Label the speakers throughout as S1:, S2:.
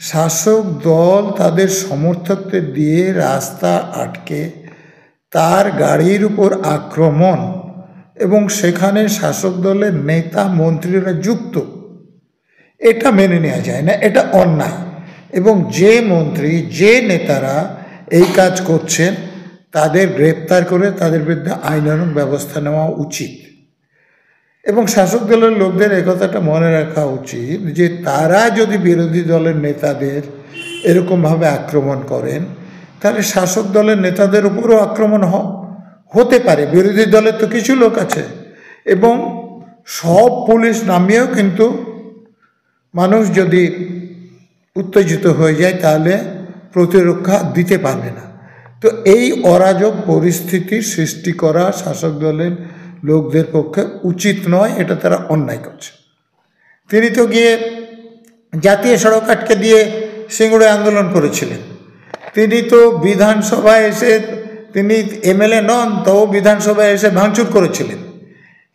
S1: শাসক দল তাদের সমর্থকদের দিয়ে রাস্তা আটকে তার গাড়ির উপর আক্রমণ এবং সেখানে শাসক দলের নেতা মন্ত্রীরা যুক্ত, এটা মেনে নেওয়া যায় না, এটা অন্যায়। এবং যে মন্ত্রী যে নেতারা এই কাজ করছেন তাদের গ্রেপ্তার করে তাদের বিরুদ্ধে আইনানুগ ব্যবস্থা নেওয়া উচিত। এবং শাসক দলের লোকদের একথাটা মনে রাখা উচিত যে তারা যদি বিরোধী দলের নেতাদের এরকমভাবে আক্রমণ করেন তাহলে শাসক দলের নেতাদের উপরও আক্রমণ হতে পারে। বিরোধী দলের তো কিছু লোক আছে, এবং সব পুলিশ নামিয়েও কিন্তু মানুষ যদি উত্তেজিত হয়ে যায় তাহলে প্রতিরক্ষা দিতে পারবে না। তো এই অরাজক পরিস্থিতির সৃষ্টি করা শাসক দলের লোকদের পক্ষে উচিত নয়, এটা তারা অন্যায় করছে। তিনি তো গিয়ে জাতীয় সড়ক আটকে দিয়ে সিঙ্গুরে আন্দোলন করেছিলেন। তিনি তো বিধানসভায় এসে, তিনি এমএলএ নন, তাও বিধানসভায় এসে ভাঙচুর করেছিলেন।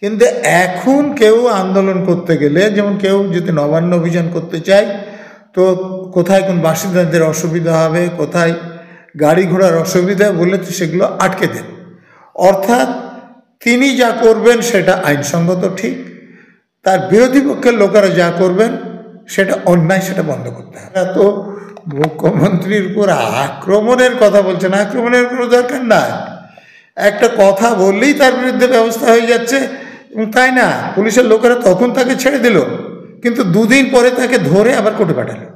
S1: কিন্তু এখন কেউ আন্দোলন করতে গেলে, যেমন কেউ যদি নবান্ন অভিযান করতে চায় তো কোথায় কোন বাসিন্দাদের অসুবিধা হবে, কোথায় গাড়ি ঘোড়ার অসুবিধা বলে তো সেগুলো আটকে দেন। অর্থাৎ তিনি যা করবেন সেটা আইনসঙ্গত ঠিক, তার বিরোধী পক্ষের লোকেরা যা করবেন সেটা অন্যায়, সেটা বন্ধ করতে হবে। তো মুখ্যমন্ত্রীর উপর আক্রমণের কথা বলছেন, আক্রমণের কোনো দরকার নাই। একটা কথা বললেই তার বিরুদ্ধে ব্যবস্থা হয়ে যাচ্ছে, এবং তাই না পুলিশের লোকেরা তখন তাকে ছেড়ে দিল, কিন্তু দুদিন পরে তাকে ধরে আবার কোর্টে পাঠালো।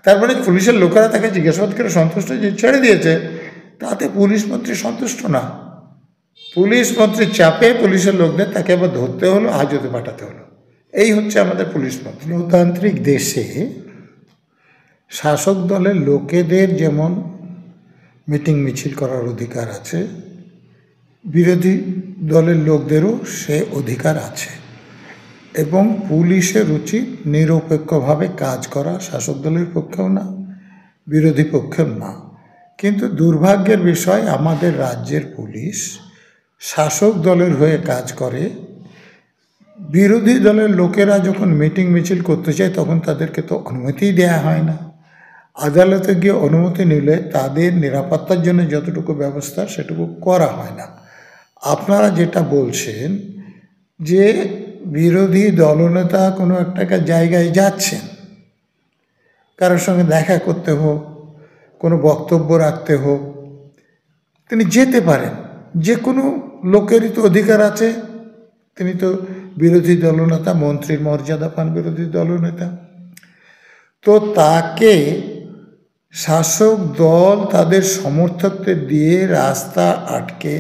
S1: তারপরে পুলিশের লোকেরা তাকে জিজ্ঞাসাবাদ করে সন্তুষ্ট যে ছেড়ে দিয়েছে, তাতে পুলিশ মন্ত্রী সন্তুষ্ট না। পুলিশ মন্ত্রীর চাপে পুলিশের লোকদের তাকে আবার ধরতে হলো, হাজতে পাঠাতে হলো। এই হচ্ছে আমাদের পুলিশ মন্ত্রী। গণতান্ত্রিক দেশে শাসক দলের লোকেদের যেমন মিটিং মিছিল করার অধিকার আছে, বিরোধী দলের লোকদেরও সে অধিকার আছে। এবং পুলিশের উচিত নিরপেক্ষভাবে কাজ করা, শাসক দলের পক্ষেও না বিরোধী পক্ষেও না। কিন্তু দুর্ভাগ্যের বিষয়, আমাদের রাজ্যের পুলিশ শাসক দলের হয়ে কাজ করে। বিরোধী দলের লোকেরা যখন মিটিং মিছিল করতে চায় তখন তাদেরকে তো অনুমতিই দেওয়া হয় না। আদালতে গিয়ে অনুমতি নিলে তাদের নিরাপত্তার জন্য যতটুকু ব্যবস্থা সেটুকু করা হয় না। আপনারা যেটা বলছেন যে বিরোধী দলনেতা কোনো একটা জায়গায় যাচ্ছেন, কারোর সঙ্গে দেখা করতে হোক, কোনো বক্তব্য রাখতে হোক, তিনি যেতে পারেন। যে কোনো লোকেরই তো অধিকার আছে। তিনি তো বিরোধী দলনেতা, মন্ত্রীর মর্যাদা পান বিরোধী দলনেতা। তো তাকে শাসক দল তাদের সমর্থকদের দিয়ে রাস্তা আটকে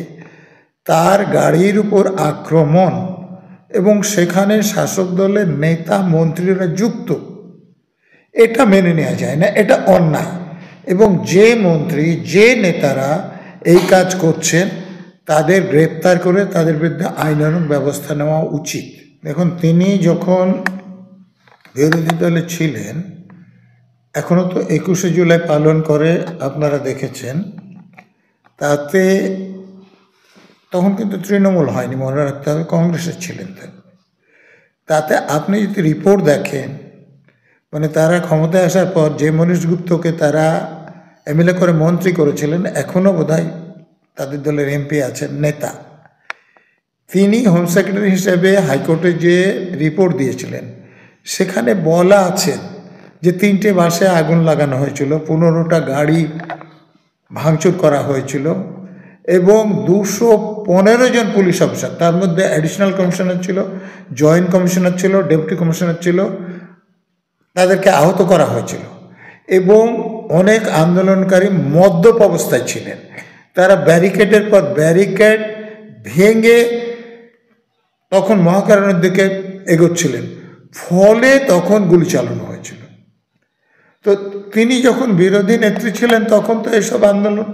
S1: তার গাড়ির উপর আক্রমণ এবং সেখানে শাসক দলের নেতা মন্ত্রীরা যুক্ত, এটা মেনে নেওয়া যায় না, এটা অন্যায়। এবং যে মন্ত্রী যে নেতারা এই কাজ করছেন তাদের গ্রেপ্তার করে তাদের বিরুদ্ধে আইনানুগ ব্যবস্থা নেওয়া উচিত। দেখুন, তিনি যখন বিরোধী দলে ছিলেন, এখনও তো 21শে জুলাই পালন করে আপনারা দেখেছেন, তাতে তখন কিন্তু তৃণমূল হয়নি, মনে রাখতে হবে, কংগ্রেসের ছিলেন। তাতে আপনি যদি রিপোর্ট দেখেন, মানে তারা ক্ষমতায় আসার পর যে মনীষ গুপ্তকে তারা এমএলএ করে মন্ত্রী করেছিলেন, এখনও বোধহয় তাদের দলের এমপি আছেন, নেতা, তিনি হোম সেক্রেটারি হিসেবে হাইকোর্টে যে রিপোর্ট দিয়েছিলেন সেখানে বলা আছে যে 3টে বাসে আগুন লাগানো হয়েছিল, 15টা গাড়ি ভাঙচুর করা হয়েছিল এবং 215 জন পুলিশ অফিসার, তার মধ্যে অ্যাডিশনাল কমিশনার ছিল, জয়েন্ট কমিশনার ছিল, ডেপুটি কমিশনার ছিল, তাদেরকে আহত করা হয়েছিল। এবং অনেক আন্দোলনকারী মদ্যপ অবস্থায় ছিলেন, তারা ব্যারিকেডের পর ব্যারিকেড ভেঙে তখন মহাকারণের দিকে এগোচ্ছিলেন, ফলে তখন গুলি চালানো হয়েছিল। তো তিনি যখন বিরোধী নেত্রী ছিলেন তখন তো এসব আন্দোলন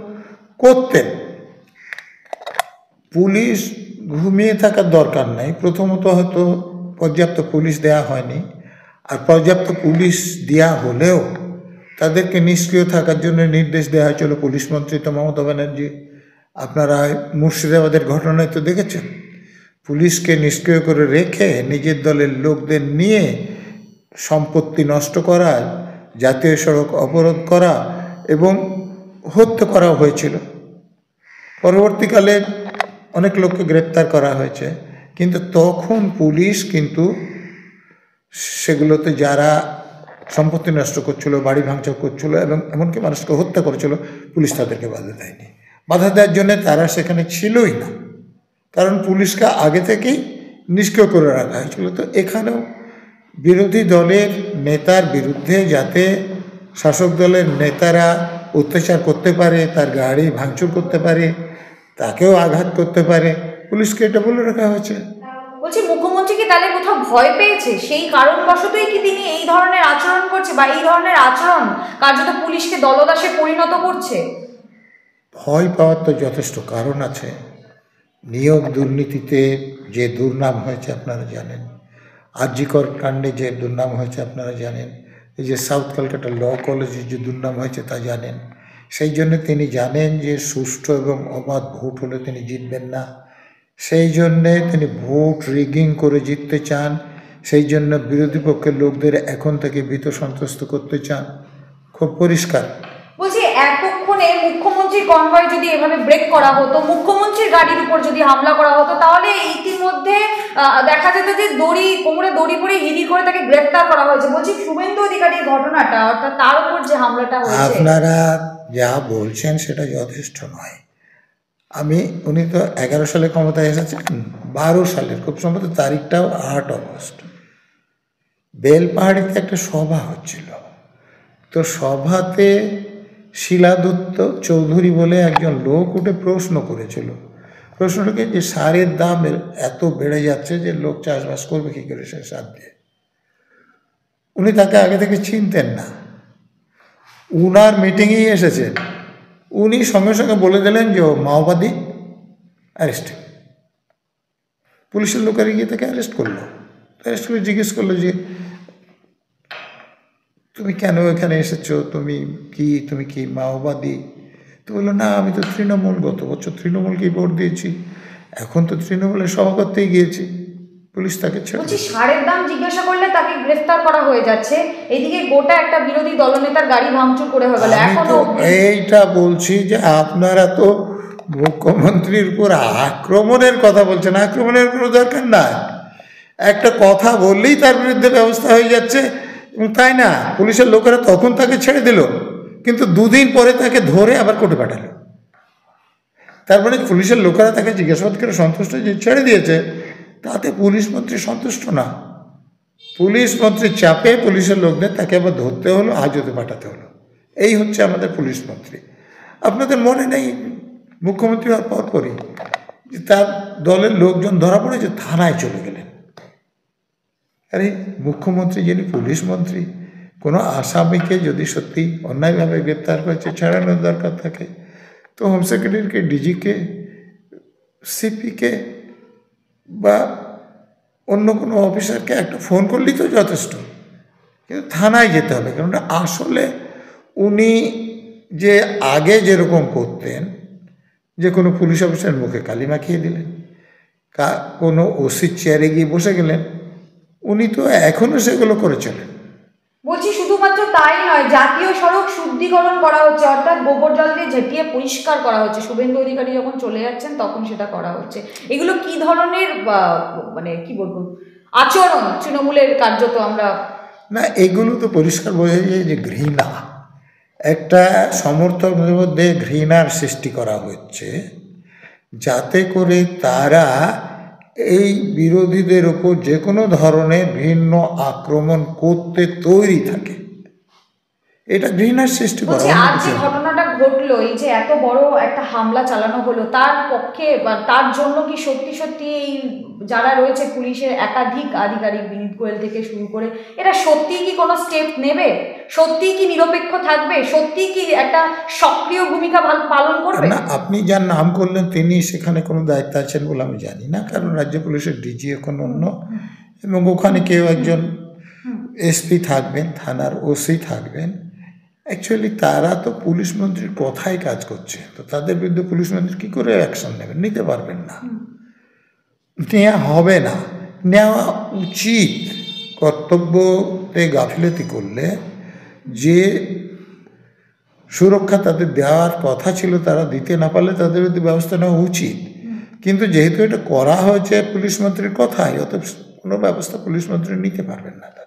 S1: করতেন। পুলিশ ঘুমিয়ে থাকার দরকার নাই। প্রথমত হয়তো পর্যাপ্ত পুলিশ দেয়া হয়নি, আর পর্যাপ্ত পুলিশ দেওয়া হলেও তাদেরকে নিষ্ক্রিয় থাকার জন্য নির্দেশ দেওয়া হয়েছিল পুলিশ মন্ত্রী তো মমতা ব্যানার্জি। আপনারা মুর্শিদাবাদের ঘটনায় তো দেখেছেন, পুলিশকে নিষ্ক্রিয় করে রেখে নিজের দলের লোকদের নিয়ে সম্পত্তি নষ্ট করার জাতীয় সড়ক অবরোধ করা এবং হত্যা করা হয়েছিল। পরবর্তীকালে অনেক লোককে গ্রেপ্তার করা হয়েছে, কিন্তু তখন পুলিশ কিন্তু সেগুলোতে যারা সম্পত্তি নষ্ট করছিল, বাড়ি ভাঙচুর করছিল এবং এমনকি মানুষকে হত্যা করেছিল, পুলিশ তাদেরকে বাধা দেয়নি। বাধা দেওয়ার জন্য তারা সেখানে ছিলই না, কারণ পুলিশকে আগে থেকেই নিষ্ক্রিয় করে রাখা হয়েছিল। তো এখানেও বিরোধী দলের নেতার বিরুদ্ধে যাতে শাসক দলের নেতারা অত্যাচার করতে পারে, তার গাড়ি ভাঙচুর করতে পারে, তাকেও আঘাত করতে পারে, পুলিশকে এটা বলে রাখা হয়েছে।
S2: বলছি, মুখ্যমন্ত্রী কি তাহলে কোথাও ভয় পেয়েছে? সেই কারণবশতই কি তিনি এই ধরনের আচরণ করছে, বা এই ধরনের আচরণ কার্যত পুলিশকে দলদাসে পরিণত করছে?
S1: ভয় পাওয়ার তো যথেষ্ট কারণ আছে। নিয়োগ দুর্নীতিতে যে দুর্নাম হয়েছে আপনারা জানেন, আর.জি. কর কাণ্ডে যে দুর্নাম হয়েছে আপনারা জানেন, এই যে সাউথ ক্যালকাটা ল কলেজে যে দুর্নাম হয়েছে তা জানেন। সেই জন্য তিনি জানেন যে সুষ্ঠু এবং অবাধ ভোট হলে তিনি জিতবেন না, সেই জন্যে তিনি ভোট রিগিং করে জিততে চান। সেই জন্য বিরোধী পক্ষের লোকদের এখন থেকে ভীত সন্ত্রস্ত করতে চান, খুব পরিষ্কার।
S2: বলছি, এতক্ষণে মুখ্যমন্ত্রীর কনভয় যদি এভাবে ব্রেক করা হতো, মুখ্যমন্ত্রীর গাড়ির উপর যদি হামলা করা হতো, তাহলে ইতিমধ্যে দেখা যেত যে কোমরে দড়ি পরে হিড়ি করে তাকে গ্রেফতার করা হয়েছে। বলছি, শুভেন্দু অধিকারীর ঘটনাটা, অর্থাৎ তার উপর যে হামলাটা হয়েছে,
S1: আপনারা যা বলছেন সেটা যথেষ্ট নয়। উনি তো 11 সালে ক্ষমতায় এসেছেন, 12 সালের খুব সম্ভবত তারিখটাও 8 অগস্ট, বেলপাহাড়িতে একটা সভা হচ্ছিল। তো সভাতে শিলা দত্ত চৌধুরী বলে একজন লোক উঠে প্রশ্ন করেছিল। প্রশ্নটাকে যে সারের দাম এত বেড়ে যাচ্ছে যে লোক চাষবাস করবে কী করে সে সার দিয়ে। উনি তাকে আগে থেকে চিনতেন না, উনার মিটিংয়েই এসেছেন। উনি সঙ্গে সঙ্গে বলে দিলেন যে ও মাওবাদী, অ্যারেস্ট। পুলিশের লোকেরা গিয়ে তাকে অ্যারেস্ট করলো। অ্যারেস্ট করে জিজ্ঞেস করলো যে তুমি কেন এখানে এসেছো, তুমি কি মাওবাদী? তো বললো না, আমি তো তৃণমূল, গত বছর তৃণমূলকেই ভোট দিয়েছি, এখন তো তৃণমূলের সভা করতেই গিয়েছি। পুলিশ তাকে ছেড়ে।
S2: বলছি, সারের দাম জিজ্ঞাসা করলে তাকে গ্রেফতার করা হয়ে যাচ্ছে, এদিকে গোটা একটা বিরোধী দলনেতার গাড়ি ভাঙচুর করে হয়ে গেল। এখনো
S1: এইটা বলছি যে আপনারা তো মুখ্যমন্ত্রীর উপর আক্রমণের কথা বলছেন। আক্রমণের কোনো দরকার নাই, একটা কথা বললেই তার বিরুদ্ধে ব্যবস্থা হয়ে যাচ্ছে। তাই না, পুলিশের লোকেরা তখন তাকে ছেড়ে দিল, কিন্তু 2 দিন পরে তাকে ধরে আবার কোর্টে পাঠালো। তারপরে পুলিশের লোকেরা তাকে জিজ্ঞাসাবাদ করে সন্তুষ্ট যে ছেড়ে দিয়েছে, তাতে পুলিশ মন্ত্রী সন্তুষ্ট না। পুলিশ মন্ত্রীর চাপে পুলিশের লোকদের তাকে আবার ধরতে হলো, হাজতে পাঠাতে হলো। এই হচ্ছে আমাদের পুলিশ মন্ত্রী। আপনাদের মনে নেই মুখ্যমন্ত্রী হওয়ার পরপরই যে তার দলের লোকজন ধরা পড়েছে, থানায় চলে গেলেন। আরে মুখ্যমন্ত্রী যিনি পুলিশ মন্ত্রী, কোনো আসামিকে যদি সত্যি অন্যায়ভাবে গ্রেপ্তার করেছে, ছাড়ানোর দরকার থাকে তো হোম সেক্রেটারিকে, ডিজিকে, সিপিকে বা অন্য কোনো অফিসারকে একটা ফোন করলেই তো যথেষ্ট। কিন্তু থানায় যেতে হবে, কারণ আসলে উনি যে আগে যেরকম করতেন, যে কোনো পুলিশ অফিসার মুখে কালি মাখিয়ে দিলেন, কোনো ওসির চেয়ারে গিয়ে বসে গেলেন, উনি তো এখনও সেগুলো করে চলেন।
S2: বলছি, শুধুমাত্র তাই নয়, জাতীয় সড়ক শুদ্ধিকরণ করা হচ্ছে, অর্থাৎ গোবর জল দিয়ে ঝেঁটিয়ে পরিষ্কার করা হচ্ছে। শুভেন্দু অধিকারী যখন চলে যাচ্ছেন তখন সেটা করা হচ্ছে। এগুলো কি ধরনের মানে কি বলবো আচরণ তৃণমূলের কার্যত আমরা
S1: না, এগুলো তো পরিষ্কার বোঝা যায় যে ঘৃণা, একটা সমর্থকদের মধ্যে ঘৃণার সৃষ্টি করা হচ্ছে, যাতে করে তারা এই বিরোধীদের ওপর যে কোনো ধরনের ভিন্ন আক্রমণ করতে তৈরি থাকে। এটা ঘৃণার সৃষ্টি করা।
S2: আজ যে ঘটনাটা ঘটলো, এই যে এত বড় একটা হামলা চালানো হলো, তার পক্ষে বা তার জন্য কি সত্যি সত্যি এই যারা রয়েছে পুলিশের একাধিক আধিকারিক, বিনীত গোয়েল থেকে শুরু করে, এরা সত্যিই কি কোনো স্টেপ নেবে? সত্যিই কি নিরপেক্ষ থাকবে? সত্যিই কি একটা সক্রিয় ভূমিকা পালন করবে?
S1: না, আপনি যার নাম করলেন তিনি সেখানে কোনো দায়িত্ব আছেন বলে আমি জানি না, কারণ রাজ্য পুলিশের ডিজি এখন অন্য, এবং ওখানে কেউ একজন এসপি থাকবেন, থানার ওসি থাকবেন। অ্যাকচুয়ালি তারা তো পুলিশ মন্ত্রীর কথাই কাজ করছে, তো তাদের বিরুদ্ধে পুলিশ মন্ত্রী কী করে অ্যাকশন নেবেন? নিতে পারবেন না, নেওয়া হবে না, নেওয়া উচিত। কর্তব্যতে গাফিলতি করলে যে সুরক্ষা তাদের দেওয়ার কথা ছিল তারা দিতে না পারলে তাদের বিরুদ্ধে ব্যবস্থা নেওয়া উচিত। কিন্তু যেহেতু এটা করা হয়েছে পুলিশ মন্ত্রীর কথায়, অত কোনো ব্যবস্থা পুলিশ মন্ত্রী নিতে পারবেন না।